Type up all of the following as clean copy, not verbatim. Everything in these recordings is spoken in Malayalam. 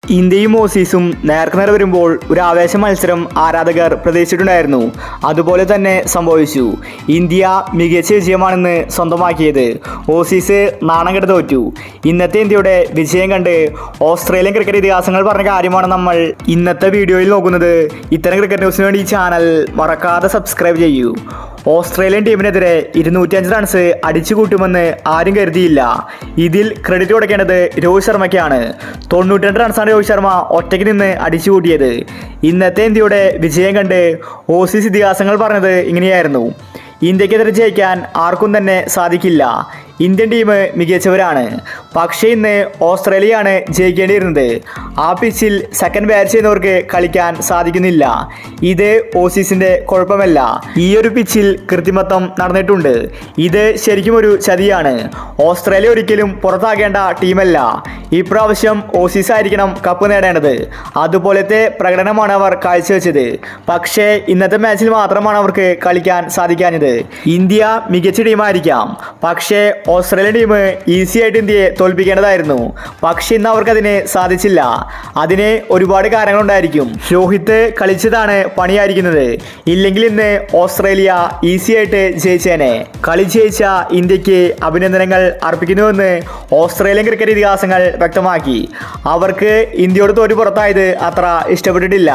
ഇന്ത്യയും ഓസീസും നേർക്കുനേർ വരുമ്പോൾ ഒരു ആവേശ മത്സരം ആരാധകർ പ്രതീക്ഷിച്ചിട്ടുണ്ടായിരുന്നു. അതുപോലെ തന്നെ സംഭവിച്ചു. ഇന്ത്യ മികച്ച വിജയമാണെന്ന് സ്വന്തമാക്കിയത്. ഓസീസ് നാണം കെട്ട് തോറ്റു. ഇന്നത്തെ ഇന്ത്യയുടെ വിജയം കണ്ട് ഓസ്ട്രേലിയൻ ക്രിക്കറ്റ് ഇതിഹാസങ്ങൾ പറഞ്ഞ കാര്യമാണ് നമ്മൾ ഇന്നത്തെ വീഡിയോയിൽ നോക്കുന്നത്. ഇത്തരം ക്രിക്കറ്റ് ന്യൂസിന് വേണ്ടി ഈ ചാനൽ മറക്കാതെ സബ്സ്ക്രൈബ് ചെയ്യൂ. ഓസ്ട്രേലിയൻ ടീമിനെതിരെ 205 റൺസ് അടിച്ചു കൂട്ടുമെന്ന് ആരും കരുതിയില്ല. ഇതിൽ ക്രെഡിറ്റ് കൊടുക്കേണ്ടത് രോഹിത് ശർമ്മയ്ക്കാണ്. 92 റൺസാണ് രോഹിത് ശർമ്മ ഒറ്റയ്ക്ക് നിന്ന് അടിച്ചു കൂട്ടിയത്. ഇന്നത്തെ ഇന്ത്യയുടെ വിജയം കണ്ട് ഓസീസ് ഇതിഹാസങ്ങൾ പറഞ്ഞത് ഇങ്ങനെയായിരുന്നു: ഇന്ത്യക്കെതിരെ ജയിക്കാൻ ആർക്കും തന്നെ സാധിക്കില്ല. ഇന്ത്യൻ ടീം മികച്ചവരാണ്. പക്ഷേ ഇന്ന് ഓസ്ട്രേലിയയാണ് ജയിക്കേണ്ടിയിരുന്നത്. ആ പിച്ചിൽ സെക്കൻഡ് ബാറ്റ് ചെയ്യുന്നവർക്ക് കളിക്കാൻ സാധിക്കുന്നില്ല. ഇത് ഓസീസിൻ്റെ കുഴപ്പമല്ല. ഈ ഒരു പിച്ചിൽ കൃത്രിമത്വം നടന്നിട്ടുണ്ട്. ഇത് ശരിക്കും ഒരു ചതിയാണ്. ഓസ്ട്രേലിയ ഒരിക്കലും പുറത്താകേണ്ട ടീമല്ല. ഇപ്രാവശ്യം ഓസീസ് ആയിരിക്കണം കപ്പ് നേടേണ്ടത്. അതുപോലത്തെ പ്രകടനമാണ് അവർ കാഴ്ചവെച്ചത്. പക്ഷേ ഇന്നത്തെ മാച്ചിൽ മാത്രമാണ് അവർക്ക് കളിക്കാൻ സാധിക്കാഞ്ഞത്. ഇന്ത്യ മികച്ച ടീമായിരിക്കാം, പക്ഷേ ഓസ്ട്രേലിയൻ ടീം ഈസി ആയിട്ട് ഇന്ത്യയെ തോൽപ്പിക്കേണ്ടതായിരുന്നു. പക്ഷെ ഇന്ന് അവർക്കതിന് സാധിച്ചില്ല. അതിന് ഒരുപാട് കാരണങ്ങളുണ്ടായിരിക്കും. രോഹിത് കളിച്ചതാണ് പണിയായിരിക്കുന്നത്. ഇല്ലെങ്കിൽ ഇന്ന് ഓസ്ട്രേലിയ ഈസി ആയിട്ട് ജയിച്ചേനെ. കളി ജയിച്ച ഇന്ത്യക്ക് അഭിനന്ദനങ്ങൾ അർപ്പിക്കുന്നുവെന്ന് ഓസ്ട്രേലിയൻ ക്രിക്കറ്റ് ഇതിഹാസങ്ങൾ വ്യക്തമാക്കി. അവർക്ക് ഇന്ത്യയോട് തോറ്റു പുറത്തായത് അത്ര ഇഷ്ടപ്പെട്ടിട്ടില്ല.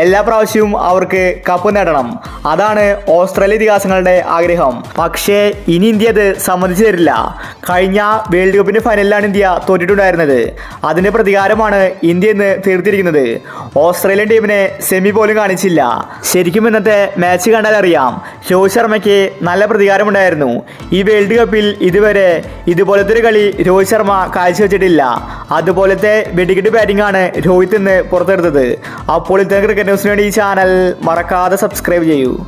എല്ലാ പ്രാവശ്യവും അവർക്ക് കപ്പ് നേടണം. അതാണ് ഓസ്ട്രേലിയ ഇതിഹാസങ്ങളുടെ ആഗ്രഹം. പക്ഷേ ഇനി ഇന്ത്യ അത് സമ്മതിച്ചു തരില്ല. കഴിഞ്ഞ വേൾഡ് കപ്പിന്റെ ഫൈനലിലാണ് ഇന്ത്യ തോറ്റിട്ടുണ്ടായിരുന്നത്. അതിന്റെ പ്രതികാരമാണ് ഇന്ത്യ ഇന്ന് തീർത്തിരിക്കുന്നത്. ഓസ്ട്രേലിയൻ ടീമിനെ സെമി പോലും കാണിച്ചില്ല. ശരിക്കും ഇന്നത്തെ മാച്ച് കണ്ടാൽ അറിയാം, രോഹിത് ശർമ്മയ്ക്ക് നല്ല പ്രതികാരമുണ്ടായിരുന്നു. ഈ വേൾഡ് കപ്പിൽ ഇതുവരെ ഇതുപോലത്തെ ഒരു കളി രോഹിത് ശർമ്മ കാഴ്ചവെച്ചിട്ടില്ല. അതുപോലത്തെ വെടിക്കെട്ട് ബാറ്റിംഗ് ആണ് രോഹിത് ഇന്ന് പുറത്തെടുത്തത്. അപ്പോൾ ഇത്തരം ക്രിക്കറ്റ് ന്യൂസിന് വേണ്ടി ഈ ചാനൽ മറക്കാതെ സബ്സ്ക്രൈബ് ചെയ്യൂ.